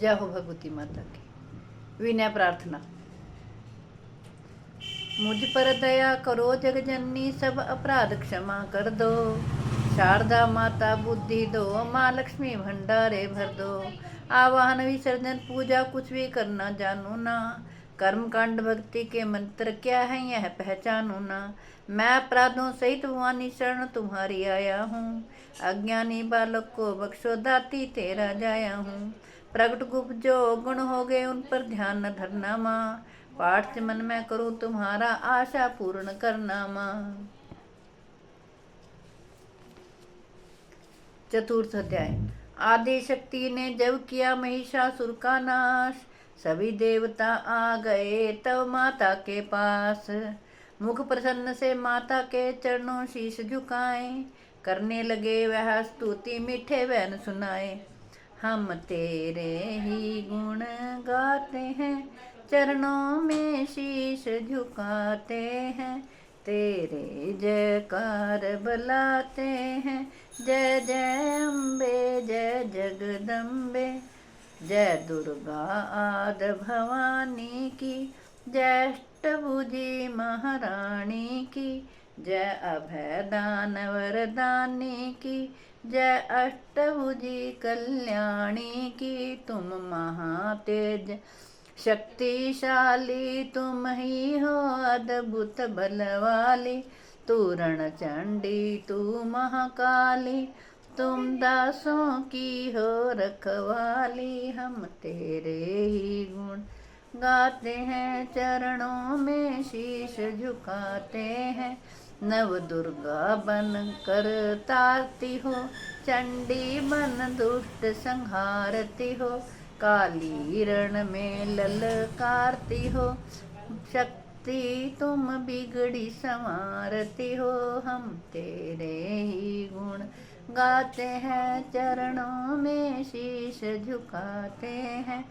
जय हो भगवती माता की। विनय प्रार्थना। मुझ पर दया करो जगजननी, सब अपराध क्षमा कर दो। शारदा माता बुद्धि दो, माँ लक्ष्मी भंडारे भर दो। आवाहन विसर्जन पूजा कुछ भी करना जानू ना। कर्म कांड भक्ति के मंत्र क्या है यह पहचानू ना। मैं अपराधों सहित भवानी शरण तुम्हारी आया हूँ। अज्ञानी बालक को बख्शो दाती तेरा जाया हूँ। प्रगट गुप्त जो गुण हो गए उन पर ध्यान न धरना माँ। पाठ से मन में करूँ तुम्हारा, आशा पूर्ण करना माँ। चतुर्थ अध्याय। आदि शक्ति ने जब किया महिषासुर का नाश, सभी देवता आ गए तब माता के पास। मुख प्रसन्न से माता के चरणों शीश झुकाए, करने लगे वह स्तुति मीठे वैन सुनाए। हम तेरे ही गुण गाते हैं, चरणों में शीश झुकाते हैं। तेरे जयकार बुलाते हैं, जय जय अम्बे जय जगदम्बे। जय दुर्गा आद भवानी की, जय अष्टभुजी महारानी की। जय अभय दान वरदानी की, जय अष्टभुजी कल्याणी की। तुम महातेज शक्तिशाली, तुम ही हो अद्भुत बलवाली। तू रणचंडी तू महाकाली, तुम दासों की हो रखवाली। हम तेरे ही गुण गाते हैं, चरणों में शीश झुकाते हैं। नव दुर्गा बन कर तारती हो, चंडी बन दुष्ट संहारती हो। काली रण में ललकारती हो, शक्ति तुम बिगड़ी संवारती हो। हम तेरे ही गुण गाते हैं, चरणों में शीश झुकाते हैं।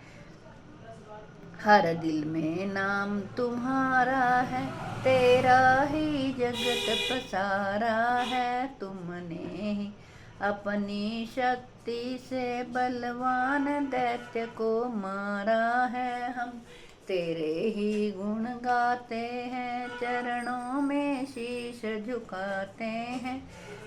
हर दिल में नाम तुम्हारा है, तेरा ही जगत पसारा है। तुमने ही अपनी शक्ति से बलवान दैत्य को मारा है। हम तेरे ही गुण गाते हैं, चरणों में शीश झुकाते हैं।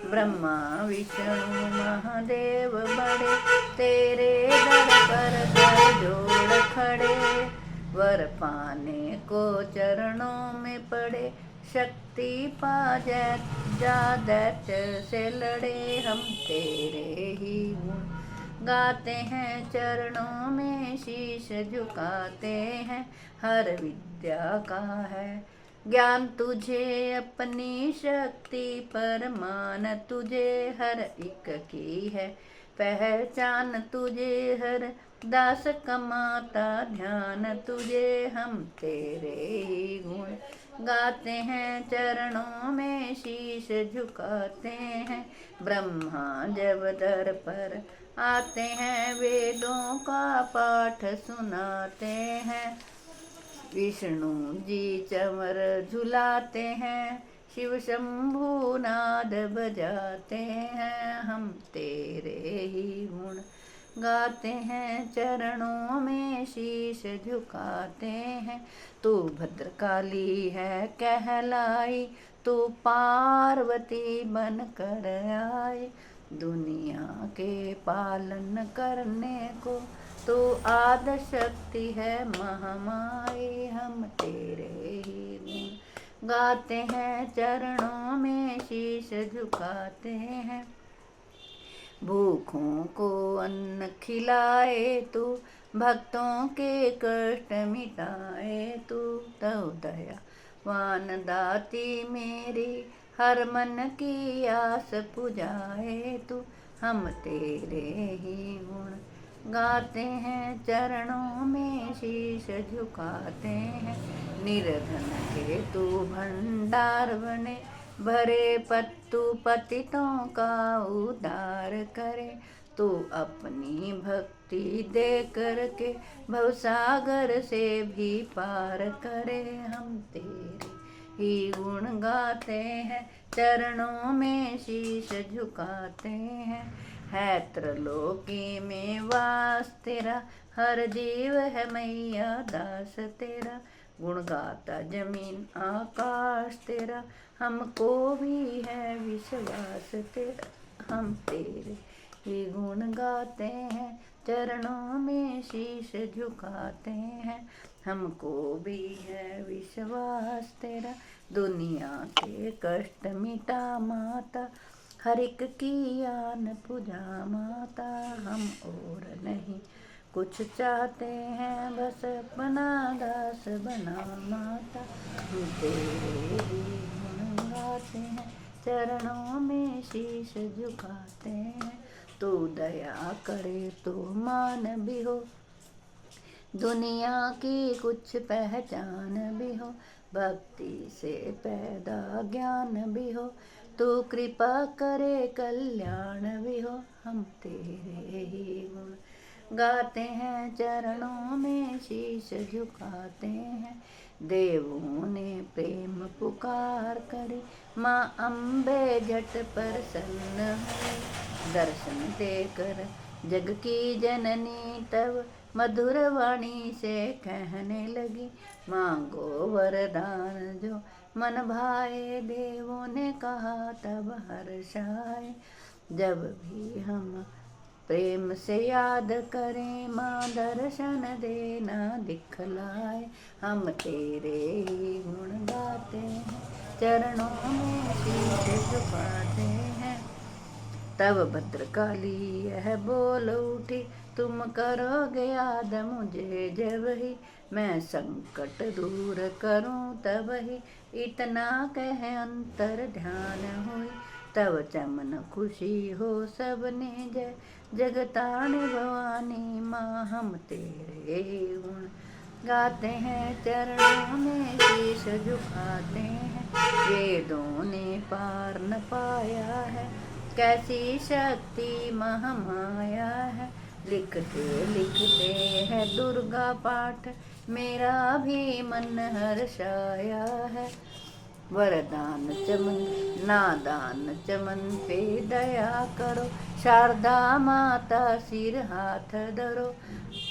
ब्रह्मा विष्णु महादेव बड़े, तेरे दर पर कर जोड़ खड़े। वर पाने को चरणों में पड़े, शक्ति पा जा दैत्य से लड़े। हम तेरे ही गुण गाते हैं, चरणों में शीश झुकाते हैं। हर विद्या का है ज्ञान तुझे, अपनी शक्ति पर मान तुझे। हर एक की है पहचान तुझे, हर दास कमाता ध्यान तुझे। हम तेरे ही गुण गाते हैं, चरणों में शीश झुकाते हैं। ब्रह्मा जब दर पर आते हैं, वेदों का पाठ सुनाते हैं। विष्णु जी चमर झुलाते हैं, शिव शंभु नाद बजाते हैं। हम तेरे ही गुण गाते हैं, चरणों में शीश झुकाते हैं। तू भद्रकाली है कहलाई, तू पार्वती बन कर आई। दुनिया के पालन करने को तू आद शक्ति है महामाई। हम तेरे ही गुण गाते हैं, चरणों में शीश झुकाते हैं। भूखों को अन्न खिलाए तू, भक्तों के कष्ट मिटाए तू। तव दयावान दाती मेरी, हर मन की आस पुजाए तू। हम तेरे ही गुण गाते हैं, चरणों में शीश झुकाते हैं। निर्धन के तू भंडार बने, भरे पत्तू पतितों का उद्धार करे। तू अपनी भक्ति दे करके भवसागर से भी पार करे। हम तेरे ही गुण गाते हैं, चरणों में शीश झुकाते हैं। है त्रिलोकी में वास तेरा, हर जीव है मैया दास तेरा। गुण गाता जमीन आकाश तेरा, हमको भी है विश्वास तेरा। हम तेरे ही गुण गाते हैं, चरणों में शीश झुकाते हैं। हमको भी है विश्वास तेरा, दुनिया के कष्ट मिटा माता, हर एक की आन पूजा माता। हम और नहीं कुछ चाहते हैं, बस अपना दास बना माता। हम तेरे ही गुण गाते हैं, चरणों में शीश झुकाते हैं। तू दया करे तो मान भी हो, दुनिया की कुछ पहचान भी हो, भक्ति से पैदा ज्ञान भी हो, तू कृपा करे कल्याण भी हो। हम तेरे ही गुण गाते हैं, चरणों में शीश झुकाते हैं। देवों ने प्रेम पुकार करी, माँ अम्बे झट प्रसन्न हुई। दर्शन देकर जग की जननी तब मधुर वाणी से कहने लगी, मांगो वरदान जो मन भाए। देवों ने कहा तब हर्षाए, जब भी हम प्रेम से याद करें, माँ दर्शन देना दिखलाए। हम तेरे ही गुण गाते हैं, चरणों में शीश झुकाते हैं। तब भद्रकाली यह बोल उठी, तुम करोगे याद मुझे जब ही, मैं संकट दूर करूं तब ही। इतना कह अंतर ध्यान हुई, तब चमन खुशी हो सबने जय। जगतारिणी भवानी माँ हम तेरे ही गुण गाते हैं, चरणों में शीश झुकाते हैं। वेदों ने पार न पाया है, कैसी शक्ति महामाया है। लिखते लिखते है दुर्गा पाठ, मेरा भी मन हर्षाया है। वरदान चमन नादान चमन पे दया करो, शारदा माता सिर हाथ धरो।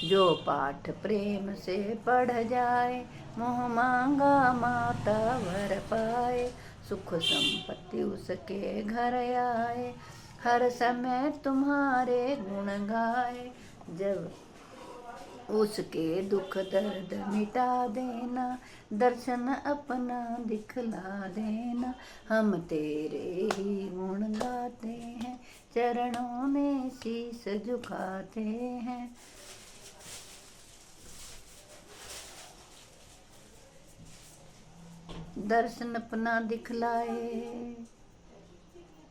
जो पाठ प्रेम से पढ़ जाए, मोह मांगा माता वर पाए। सुख संपत्ति उसके घर आए, हर समय तुम्हारे गुण गाए। जब उसके दुख दर्द मिटा देना, दर्शन अपना दिखला देना। हम तेरे ही गुण गाते हैं, चरणों में शीश झुकाते हैं। दर्शन अपना दिखलाए।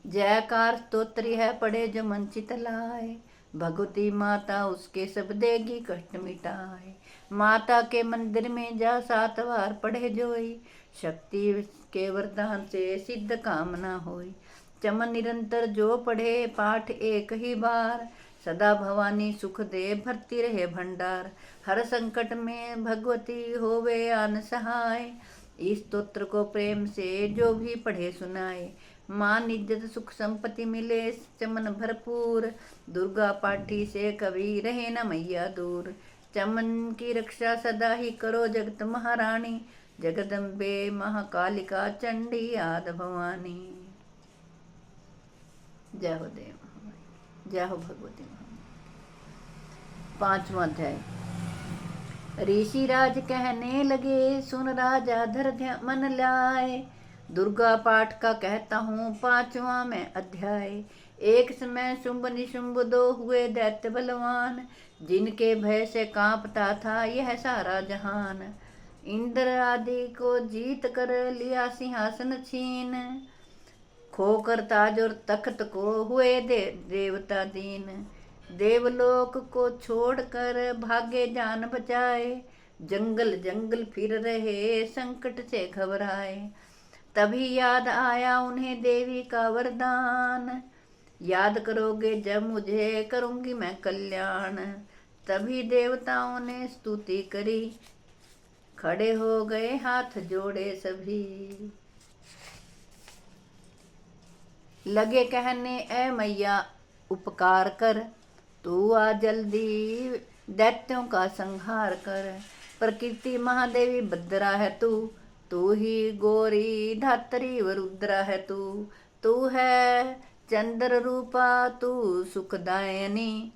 जयकार स्तोत्र है पढ़े जो मन चित लाए, भगवती माता उसके सब देगी कष्ट मिटाए। माता के मंदिर में जा 7 बार पढ़े जोई, शक्ति के वरदान से सिद्ध कामना होई। चमन निरंतर जो पढ़े पाठ एक ही बार, सदा भवानी सुख दे भरती रहे भंडार। हर संकट में भगवती होवे आन सहाय, इस स्तोत्र को प्रेम से जो भी पढ़े सुनाए। मान इज्जत सुख संपत्ति मिले चमन भरपूर, दुर्गा पाठी से कभी रहे न मैया दूर। चमन की रक्षा सदा ही करो जगत महारानी, जगदम्बे महाकालिका चंडी आद भवानी। जय हो देव, जय हो भगवती। 5वां अध्याय। ऋषिराज कहने लगे, सुन राजा धर मन लाए। दुर्गा पाठ का कहता हूँ 5वां मैं अध्याय। एक समय शुंभ निशुंभ 2 हुए दैत्य बलवान, जिनके भय से कांपता था यह सारा जहान। इंद्र आदि को जीत कर लिया सिंहासन छीन, खोकर ताज और तख्त को हुए देवता दीन। देवलोक को छोड़कर भागे जान बचाए, जंगल जंगल फिर रहे संकट से घबराए। तभी याद आया उन्हें देवी का वरदान, याद करोगे जब मुझे करूंगी मैं कल्याण। तभी देवताओं ने स्तुति करी, खड़े हो गए हाथ जोड़े सभी। लगे कहने, ऐ मैया उपकार कर। तू आ जल्दी दैत्यों का संहार कर। प्रकृति महादेवी भद्रा है तू ही गौरी धात्री व रुद्रा है तू है चंद्र रूपा तू सुखदायनी।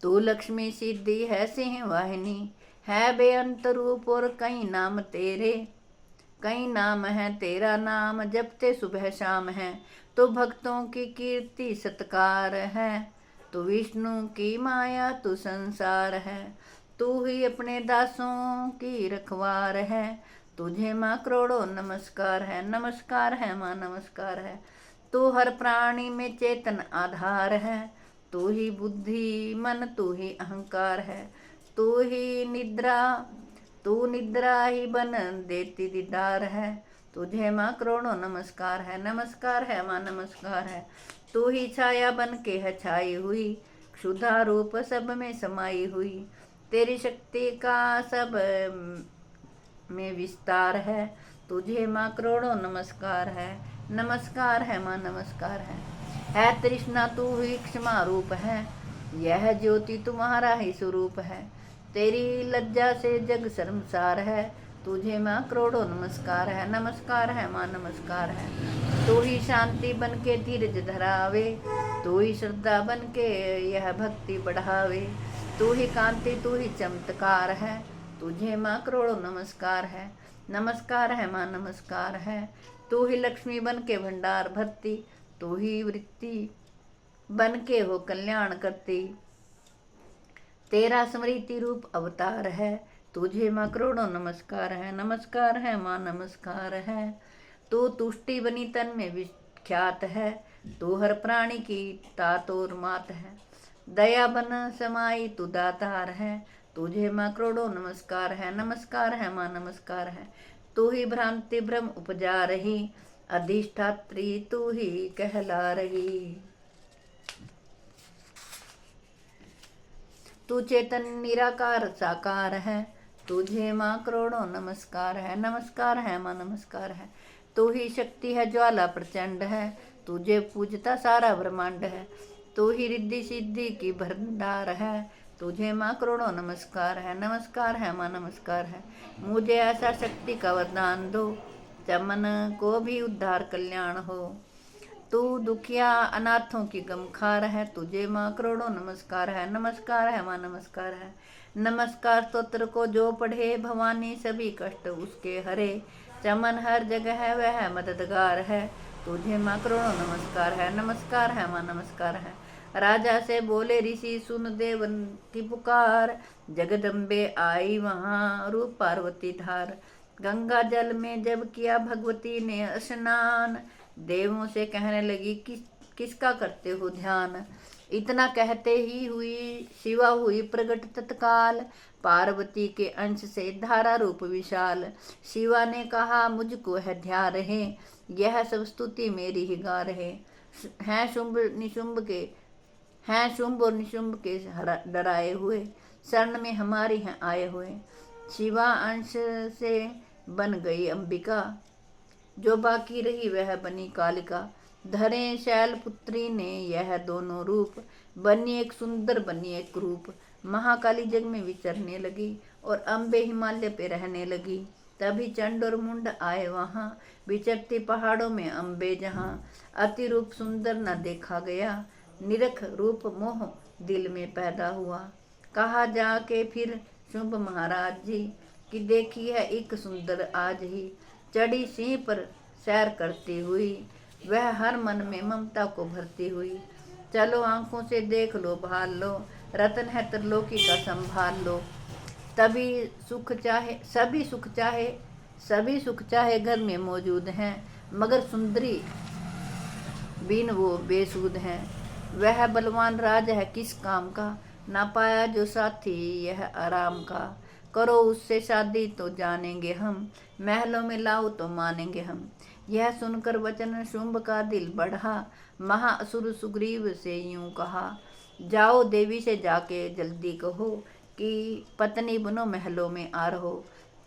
तू लक्ष्मी सिद्धि है सिंह वाहिनी। है बेअंत रूप और कई नाम तेरे। कई नाम है तेरा नाम जपते सुबह शाम है। तो भक्तों की कीर्ति सत्कार है। तू विष्णु की माया तू संसार है। तू ही अपने दासों की रखवार है। तुझे माँ करोड़ों नमस्कार है। नमस्कार है माँ नमस्कार है। तू हर प्राणी में चेतन आधार है। तू ही बुद्धि मन तू ही अहंकार है। तू ही निद्रा तू निद्रा ही बन देती दीदार है। तुझे माँ करोड़ों नमस्कार है। नमस्कार है माँ नमस्कार है। तू ही छाया बन के है छाई हुई। क्षुधा रूप सब में समाई हुई। तेरी शक्ति का सब में विस्तार है। तुझे माँ करोड़ों नमस्कार है। नमस्कार है माँ नमस्कार है तृष्णा तू ही क्षमा रूप है। यह ज्योति तुम्हारा ही स्वरूप है। तेरी लज्जा से जग शर्मसार है। तुझे माँ करोड़ों नमस्कार है। नमस्कार है माँ नमस्कार है। तू ही शांति बन के धीरज धरावे। तू ही श्रद्धा बन के यह भक्ति बढ़ावे। तू ही कांति तू ही चमत्कार है। तुझे माँ करोड़ों नमस्कार है। नमस्कार है माँ नमस्कार है। तू ही लक्ष्मी बन के भंडार भरती। तू ही वृत्ति बन के हो कल्याण करती। तेरा स्मृति रूप अवतार है। तुझे माँ करोड़ों नमस्कार है। नमस्कार है माँ नमस्कार है। तू तुष्टि बनी तन में विख्यात है। तू हर प्राणी की तात और मात है। दया बन समाई तू दातार है। तुझे माँ करोड़ों नमस्कार है। नमस्कार है माँ नमस्कार है। तू ही भ्रांति भ्रम उपजा रही। अधिष्ठात्री तू ही कहला रही। तू चेतन निराकार साकार है। तुझे माँ करोड़ों नमस्कार है। नमस्कार है माँ नमस्कार है। तू ही शक्ति है ज्वाला प्रचंड है। तुझे पूजता सारा ब्रह्मांड है। तू ही रिद्धि सिद्धि की भंडार है। तुझे माँ करोड़ों नमस्कार है। नमस्कार है माँ नमस्कार है। मुझे ऐसा शक्ति का वरदान दो। चमन को भी उद्धार कल्याण हो। तू दुखिया अनाथों की गमखार है। तुझे माँ करोड़ों नमस्कार है। नमस्कार है माँ नमस्कार है। नमस्कार स्तोत्र को जो पढ़े भवानी सभी कष्ट उसके हरे। चमन हर जगह है वह मददगार है। तुझे माँ करोड़ों नमस्कार है। नमस्कार है माँ नमस्कार है। राजा से बोले ऋषि सुन देवन की पुकार। जगदम्बे आई वहाँ रूप पार्वती धार। गंगा जल में जब किया भगवती ने स्नान। देवों से कहने लगी किसका करते हो ध्यान। इतना कहते ही हुई शिवा हुई प्रकट तत्काल। पार्वती के अंश से धारा रूप विशाल। शिवा ने कहा मुझको है ध्यान रहे। यह सब स्तुति मेरी ही गा रहे। हैं शुंभ और निशुंभ के डराए हुए। शरण में हमारी हैं आए हुए। शिवा अंश से बन गई अंबिका। जो बाकी रही वह बनी कालिका। धरे शैलपुत्री ने यह दोनों रूप। बनी एक सुंदर बनी एक रूप। महाकाली जग में विचरने लगी और अम्बे हिमालय पे रहने लगी। तभी चंड और मुंड आए वहाँ। विचरती पहाड़ों में अम्बे जहाँ। अति रूप सुंदर न देखा गया। निरख रूप मोह दिल में पैदा हुआ। कहा जाके फिर शुंभ महाराज जी कि देखी है एक सुंदर आज ही। चढ़ी सिंह पर सैर करती हुई। वह हर मन में ममता को भरती हुई। चलो आंखों से देख लो भाल लो। रतन है त्रिलोकी का संभाल लो। सभी सुख चाहे घर में मौजूद हैं। मगर सुंदरी बिन वो बेसुध हैं। वह बलवान राज है किस काम का। ना पाया जो साथी यह आराम का। करो उससे शादी तो जानेंगे हम। महलों में लाओ तो मानेंगे हम। यह सुनकर वचन शुंभ का दिल बढ़ा। महाअसुर सुग्रीव से यूं कहा। जाओ देवी से जाके जल्दी कहो कि पत्नी बनो महलों में आ रहो।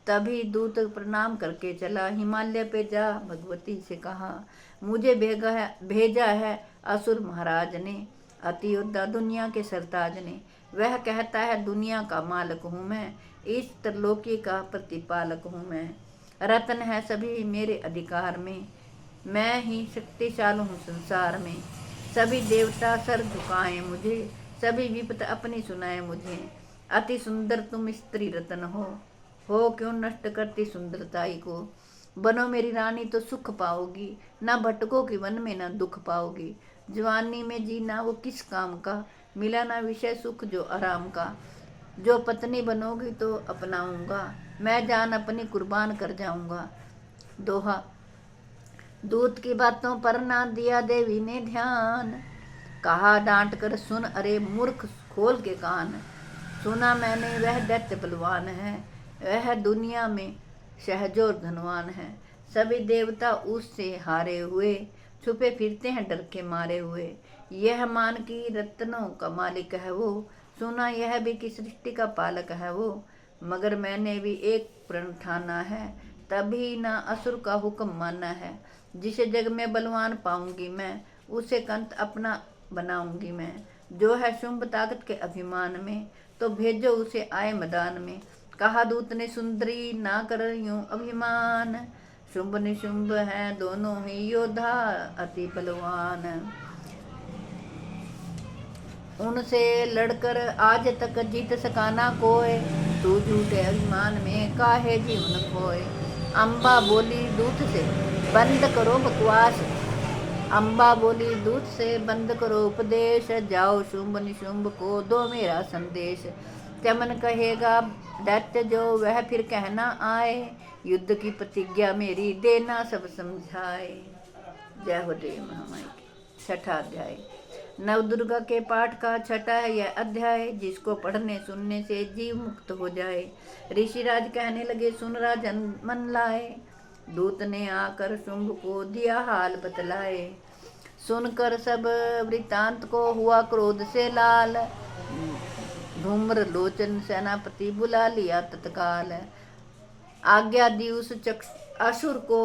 तभी दूत प्रणाम करके चला हिमालय पे जा भगवती से कहा। मुझे भेजा है असुर महाराज ने। अति योद्धा दुनिया के सरताज ने। वह कहता है दुनिया का मालिक हूँ मैं, इस त्रिलोकी का प्रतिपालक हूँ मैं। रत्न है सभी मेरे अधिकार में, मैं ही शक्तिशाली हूँ संसार में। सभी देवता सर झुकाएं मुझे, सभी विपत अपनी सुनाए मुझे। अति सुंदर तुम स्त्री रत्न हो क्यों नष्ट करती सुंदरताई को। बनो मेरी रानी तो सुख पाओगी, ना भटकोगी वन में ना दुख पाओगी। जवानी में जीना वो किस काम का, मिला ना विषय सुख जो आराम का। जो पत्नी बनोगी तो अपनाऊंगा, मैं जान अपनी कुर्बान कर जाऊंगा। दोहा। दूत की बातों पर ना दिया देवी ने ध्यान, कहा डांट कर सुन अरे मूर्ख खोल के कान। सुना मैंने वह दैत्य बलवान है, वह दुनिया में सहजोर धनवान है। सभी देवता उससे हारे हुए, छुपे फिरते हैं डर के मारे हुए। यह मान की रत्नों का मालिक है वो, सुना यह भी कि सृष्टि का पालक है वो। मगर मैंने भी एक प्रण ठाना है, तभी ना असुर का हुक्म माना है। जिसे जग में बलवान पाऊंगी मैं, उसे कंत अपना बनाऊंगी मैं। जो है शुंभ ताकत के अभिमान में, तो भेजो उसे आए मैदान में। कहा दूत ने सुंदरी ना कर यूं अभिमान, शुंभ निशुंभ हैं दोनों ही योद्धा अति बलवान। उनसे लड़कर आज तक जीत सका ना कोई, तू झूठे अभिमान में काहे जीवन खोए। अम्बा बोली दूत से बंद करो बकवास, अम्बा बोली दूत से बंद करो उपदेश। जाओ शुंभ निशुंभ को दो मेरा संदेश। चमन कहेगा दैत्य जो वह फिर कहना आए, युद्ध की प्रतिज्ञा मेरी देना सब समझाए। जय हो देवी महामाई की। छठा अध्याय। नवदुर्गा के पाठ का छठा है यह अध्याय, जिसको पढ़ने सुनने से जीव मुक्त हो जाए। ऋषिराज कहने लगे सुन राजन मन लाए, दूत ने आकर शुंभ को दिया हाल बतलाए। सुनकर सब वृतांत को हुआ क्रोध से लाल, धूम्र लोचन सेनापति बुला लिया तत्काल। आज्ञा दी उस असुर को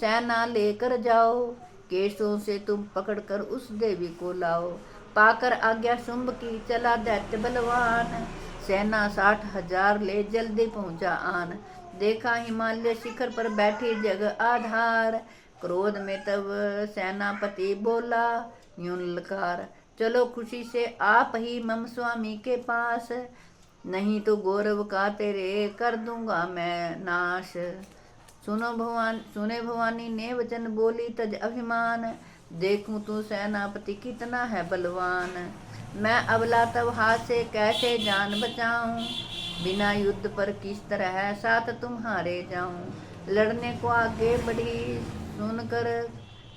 सेना लेकर जाओ, केशों से तुम पकड़कर उस देवी को लाओ। पाकर आज्ञा शुंभ की चला दैत्य बलवान, सेना 60,000 ले जल्दी पहुंचा आन। देखा हिमालय शिखर पर बैठी जग आधार, क्रोध में तब सेनापति बोला यूं ललकार। चलो खुशी से आप ही मम स्वामी के पास, नहीं तो गौरव का तेरे कर दूंगा मैं नाश। सुने भवानी ने वचन बोली तज अभिमान, देखूं तू सेनापति कितना है बलवान। मैं अबला तब हाथ से कैसे जान बचाऊं, बिना युद्ध पर किस तरह साथ तुम्हारे जाऊं। लड़ने को आगे बढ़ी सुनकर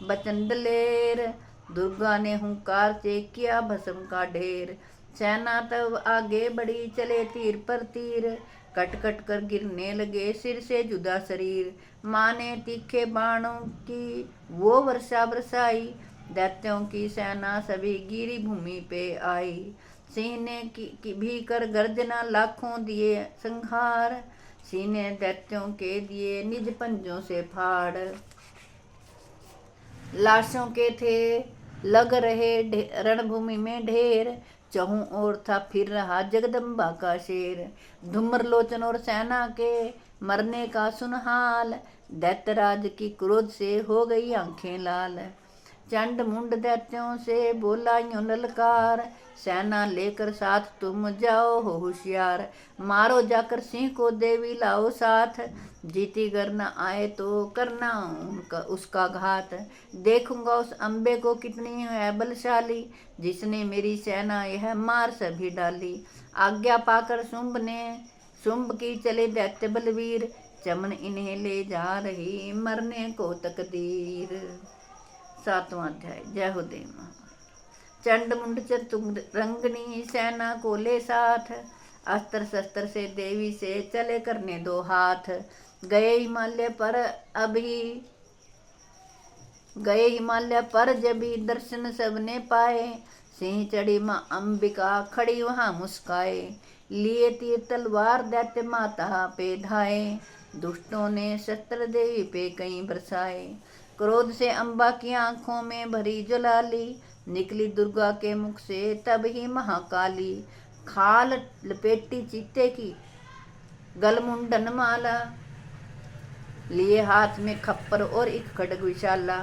बचन दलेर, दुर्गा ने हुंकार से किया भस्म का ढेर। सेना तब आगे बढ़ी चले तीर पर तीर, कट कट कर गिरने लगे सिर से जुदा शरीर। माँ ने तीखे बाणों की वो वर्षा बरसाई, दैत्यों की सेना सभी गिरी भूमि पे आई। सिंह ने की भी कर गर्जना लाखों दिए संहार, सीने दैत्यों के दिए निज पंजों से फाड़। लाशों के थे लग रहे रणभूमि में ढेर, चहु और था फिर रहा जगदम्बा का शेर। धूम्र लोचन और सेना के मरने का सुनहाल, दैत्यराज की क्रोध से हो गई आंखें लाल। चंड मुंड दैत्यों से बोला यूं ललकार, सेना लेकर साथ तुम जाओ हो होशियार। मारो जाकर सिंह को देवी लाओ साथ, जीती गर न आए तो करना उनका उसका घात। देखूंगा उस अम्बे को कितनी है बलशाली, जिसने मेरी सेना यह मार सभी डाली। आज्ञा पाकर शुंभ की चले दैत्य बलवीर, चमन इन्हें ले जा रही मरने को तकदीर। सातवां अध्याय। जय हो देवी महामाई। चंड मुंड चतुरंगनी सेना को ले साथ, अस्त्र शस्त्र से देवी से चले करने दो हाथ। गए हिमालय पर जबी दर्शन सबने पाए, सिंह चढ़ी माँ अंबिका खड़ी वहाँ मुस्काए। लिए तीर तलवार दैत्य माता पे धाए, दुष्टों ने शस्त्र देवी पे कई बरसाए। क्रोध से अम्बा की आंखों में भरी ज्वाली, निकली दुर्गा के मुख से तब ही महाकाली, खाल लपेटी चीते की गलमुंडन माला, लिए हाथ में खप्पर और एक खड्ग विशाला,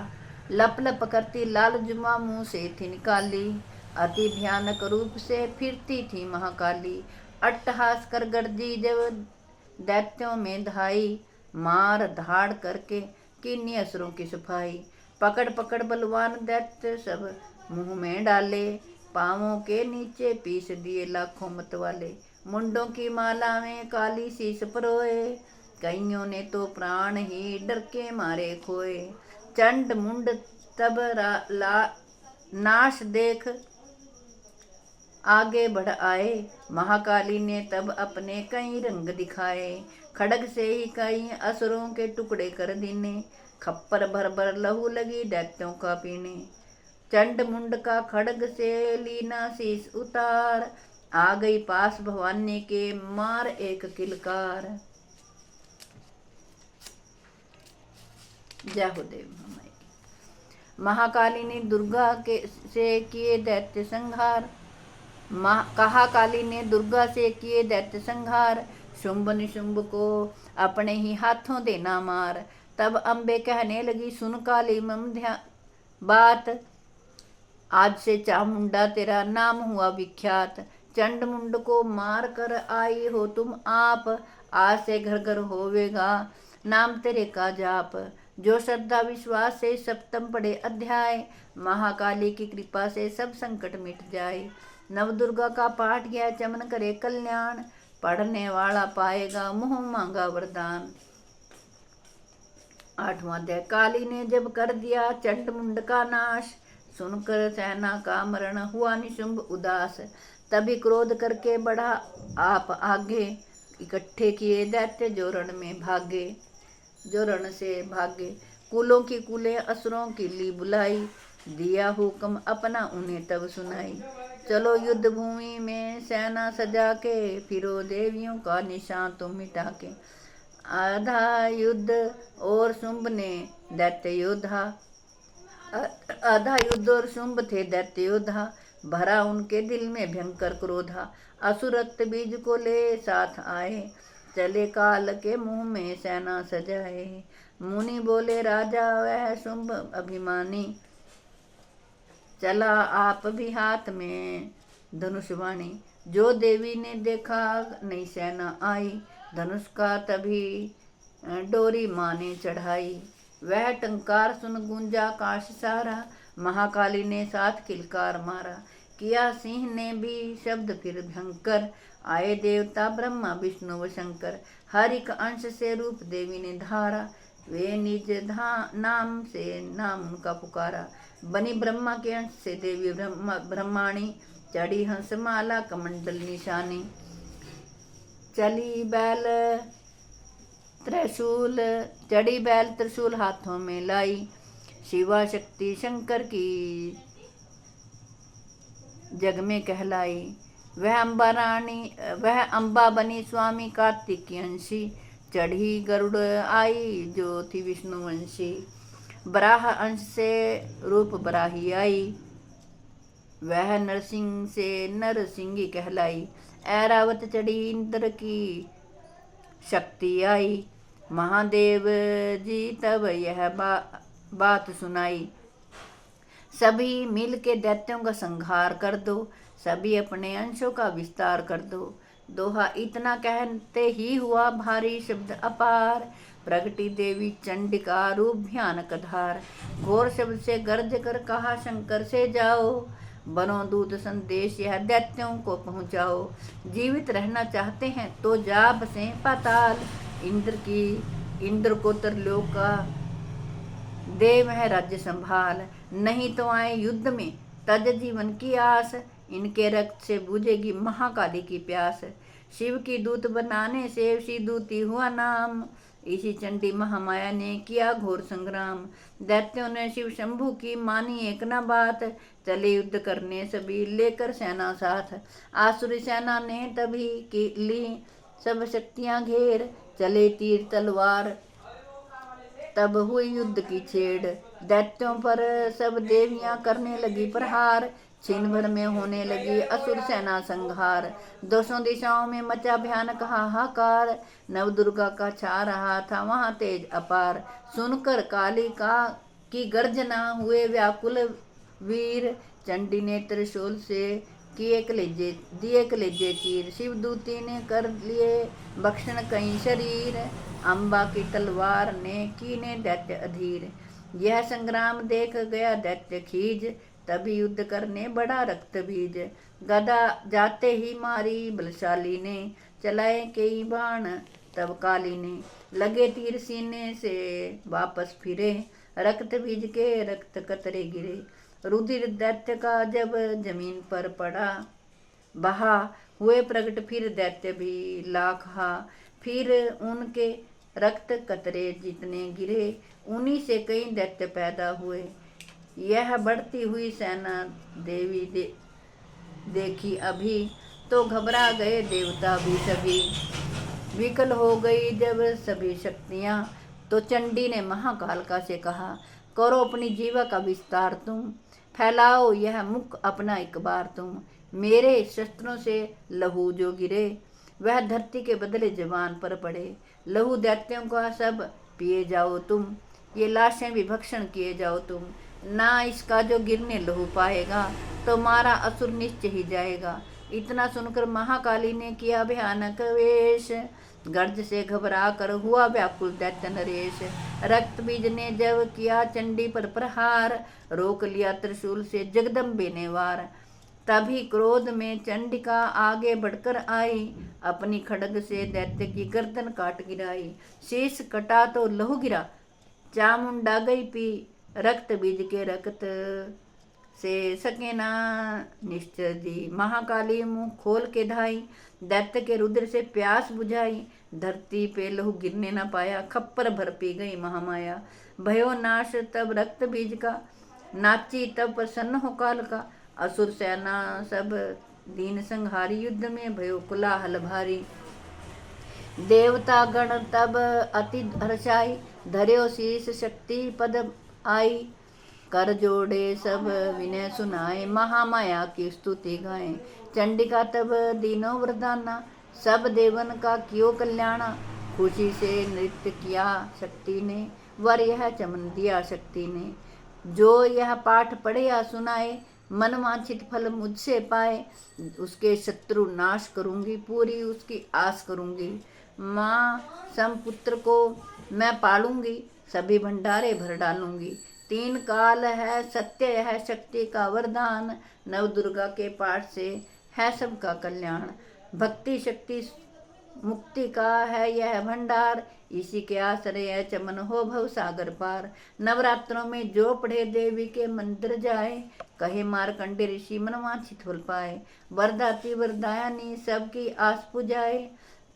लप लप करती लाल जुमा मुंह से थी निकाली, अति भयानक रूप से फिरती थी महाकाली, अट्टहास कर गर्जी जब दैत्यों में धाई, मार धाड़ करके किन्नी असुरों की सफाई, पकड़ पकड़ बलवान दैत्य सब मुंह में डाले, पांवों के नीचे पीस दिए लाखों मतवाले, मुंडों की माला में काली शीस परोए, कईयों ने तो प्राण ही डर के मारे खोए, चंड मुंड तब नाश देख आगे बढ़ आए, महाकाली ने तब अपने कई रंग दिखाए, खड़ग से ही कई असुरों के टुकड़े कर दीने, खप्पर भर भर लहू लगी दैत्यों का पीने, चंड मुंड का खड़ग से लीना शीस उतार, आ गई पास भवानी के मार एक किलकार। जय हो देव हमारी। महाकाली ने दुर्गा के से किए दैत्य संहार, कहा काली ने दुर्गा से किए दैत्य संहार, शुंभ निशुंभ को अपने ही हाथों देना मार, तब अम्बे कहने लगी सुन काली मम बात, आज से चामुंडा तेरा नाम हुआ विख्यात, चंड मुंड को मार कर आई हो तुम आप, आज से घर घर होवेगा नाम तेरे का जाप, जो श्रद्धा विश्वास से सप्तम पढ़े अध्याय, महाकाली की कृपा से सब संकट मिट जाए, नवदुर्गा का पाठ यह चमन करे कल्याण, पढ़ने वाला पाएगा मुँह मांगा वरदान। 8वां अध्याय। काली ने जब कर दिया चंड मुंड का नाश, सुनकर सेना का मरण हुआ निशुंभ उदास, तभी क्रोध करके बढ़ा आप आगे, इकट्ठे किए दैत्य जो रण में भागे, जो रण से भागे, कुलों की कुलें असुरों की ली बुलाई, दिया हुक्म अपना उन्हें तब सुनाई, चलो युद्ध भूमि में सेना सजा के, फिरो देवियों का निशान तुम मिटा के, आधा युद्ध और शुंभ ने दैत्य योद्धा, आधा युद्ध और शुंभ थे दैत्य योद्धा, भरा उनके दिल में भयंकर क्रोधा, असुर रक्त बीज को ले साथ आए, चले काल के मुंह में सेना सजाए, मुनि बोले राजा वह शुंभ अभिमानी, चला आप भी हाथ में धनुषवाणी, जो देवी ने देखा नई सेना आई, धनुष का तभी डोरी माँ ने चढ़ाई, वह टंकार सुन गूंजा काश सारा, महाकाली ने साथ किलकार मारा, किया सिंह ने भी शब्द फिर भयंकर, आए देवता ब्रह्मा विष्णु व शंकर, हर एक अंश से रूप देवी ने धारा, वे निज नाम से नाम उनका पुकारा, बनी ब्रह्मा के अंश से देवी ब्रह्माणी, चढ़ी हंस माला कमंडल निशानी, चली बैल त्रिशूल, चढ़ी बैल त्रिशूल हाथों में लाई, शिवा शक्ति शंकर की जग में कहलाई, वह अम्बा बनी स्वामी कार्तिक की अंशी, चढ़ी गरुड़ आई जो थी विष्णुवंशी, बराह अंश से रूप बराही आई, वह नरसिंह से नरसिंगी कहलाई, ऐरावत चढ़ी इंद्र की शक्ति आई, महादेव जी तब यह बात सुनाई, सभी मिल के दैत्यों का संहार कर दो, सभी अपने अंशों का विस्तार कर दो, दोहा इतना कहते ही हुआ भारी शब्द अपार, प्रगटी देवी चंडिका रूप भयानक धार, घोर शब्द से गर्ज कर कहा शंकर से जाओ, बनो दूत संदेश यह दैत्यों को पहुँचाओ, जीवित रहना चाहते हैं तो जा बसें पाताल, इंद्र को त्रिलोक का दे वह राज्य संभाल, नहीं तो आए युद्ध में तज जीवन की आस, इनके रक्त से बुझेगी महाकाली की प्यास, शिव की दूत बनाने से शिव दूती हुआ नाम, इसी चंडी महामाया ने किया घोर संग्राम, दैत्यों ने शिव शंभु की मानी एक न बात, चले युद्ध करने सभी लेकर सेना साथ, आसुरी सेना ने तभी की ली सब शक्तियां घेर, चले तीर तलवार तब हुई युद्ध की छेड़, दैत्यों पर सब देवियां करने लगी प्रहार, क्षण भर में होने लगी असुर सेना संहार। दोषों दिशाओं में मचा भयानक हाहाकार, नव दुर्गा का छा रहा था वहां तेज अपार। सुनकर काली का की गर्जना हुए व्याकुल वीर, चंडी ने त्रिशूल से दिए कलेजे चीर। शिवदूती ने कर लिए भक्षण कई शरीर, अम्बा की तलवार ने कीने दैत्य अधीर। यह संग्राम देख गया दैत्य खीज, तभी युद्ध करने बड़ा रक्त बीज। गदा जाते ही मारी बलशाली ने, चलाए कई बाण तब काली ने। लगे तीर सीने से वापस फिरे, रक्त बीज के रक्त कतरे गिरे। रुधिर दैत्य का जब जमीन पर पड़ा, बहा हुए प्रकट फिर दैत्य भी लाख हा। फिर उनके रक्त कतरे जितने गिरे, उन्हीं से कई दैत्य पैदा हुए। यह बढ़ती हुई सेना देवी देखी अभी, तो घबरा गए देवता भी सभी। विकल हो गई जब सभी शक्तियां, तो चंडी ने महाकालका से कहा, करो अपनी जीवा का विस्तार तुम, फैलाओ यह मुख अपना एक बार तुम। मेरे शस्त्रों से लहू जो गिरे, वह धरती के बदले जवान पर पड़े। लहू दैत्यों का सब पिए जाओ तुम, ये लाशें भी भक्षण किए जाओ तुम। ना इसका जो गिरने लहू पाएगा, तो मारा असुर निश्चय ही जाएगा। इतना सुनकर महाकाली ने किया भयानक वेश, गर्ज से घबरा कर हुआ व्याकुल दैत्य नरेश। रक्त बीज ने जब किया चंडी पर प्रहार, रोक लिया त्रिशूल से जगदम्बे ने वार। तभी क्रोध में चंडिका आगे बढ़कर आई, अपनी खड्ग से दैत्य की गर्दन काट गिराई। शीश कटा तो लहू गिरा, चामुंडा गई पी, रक्त बीज के रक्त से सके ना निश्चय दी। महाकाली मुंह खोल के धाई, दैत्य के रुद्र से प्यास बुझाई। धरती पे लहू गिरने न पाया, खप्पर भर पी गई महामाया। भयो नाश तब रक्त बीज का, नाची तब प्रसन्न हो काल का। असुर सेना सब दीन संहारी, युद्ध में भयो कोलाहल भारी। देवता गण तब अति हर्षाई, धर्यो शीस शक्ति पद आई। कर जोड़े सब विनय सुनाए, महामाया की स्तुति गाए। चंडिका तब दीनो वरदाना, सब देवन का कियो कल्याणा। खुशी से नृत्य किया शक्ति ने, वर यह चमन दिया शक्ति ने। जो यह पाठ पढ़े या सुनाए, मनवांछित फल मुझसे पाए। उसके शत्रु नाश करूंगी, पूरी उसकी आस करूंगी। माँ समपुत्र को मैं पालूंगी, सभी भंडारे भर डालूंगी। 3 काल है सत्य है शक्ति का वरदान, नव दुर्गा के पाठ से है सबका कल्याण। भक्ति शक्ति मुक्ति का है यह भंडार, इसी के आश्रय चमन हो भव सागर पार। नवरात्रों में जो पढ़े देवी के मंदिर जाए, कहे मारकंडे ऋषि मनवांछित फल पाए। वरदाती वरदायनी सबकी आस पुजाए,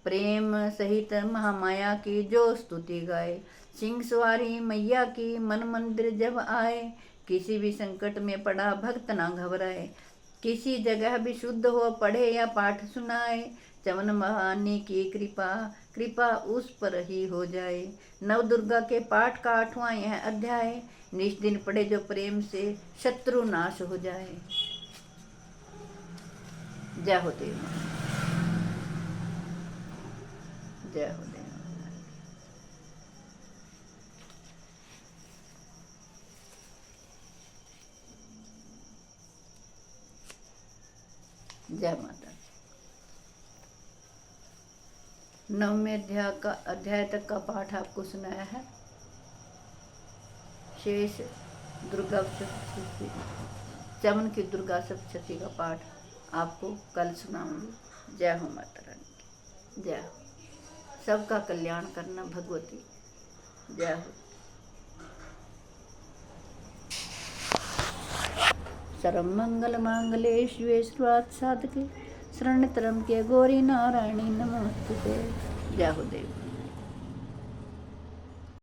प्रेम सहित महामाया की जो स्तुति गाए। सिंह सवारी मैया की मन मंदिर जब आए, किसी भी संकट में पड़ा भक्त ना घबराए। किसी जगह भी शुद्ध हो पढ़े या पाठ सुनाए, चमन महानी की कृपा उस पर ही हो जाए। नव दुर्गा के पाठ का 8वां यह अध्याय, निज दिन पढ़े जो प्रेम से शत्रु नाश हो जाए। जय हो देव, जय हो देव। जय माता। 9वें अध्याय तक का पाठ आपको सुनाया है। शेष दुर्गा सप्तशती, चमन की दुर्गा सप्तशती का पाठ आपको कल सुनाऊंगी। जय हो माता रानी की जय हो। सबका कल्याण करना भगवती, जय हो। सर्व मंगल मांगल्ये शिवे सर्वार्थ साधके, शरण्य त्र्यंबके गौरी नारायणी नमोस्तुते। जय हो देव।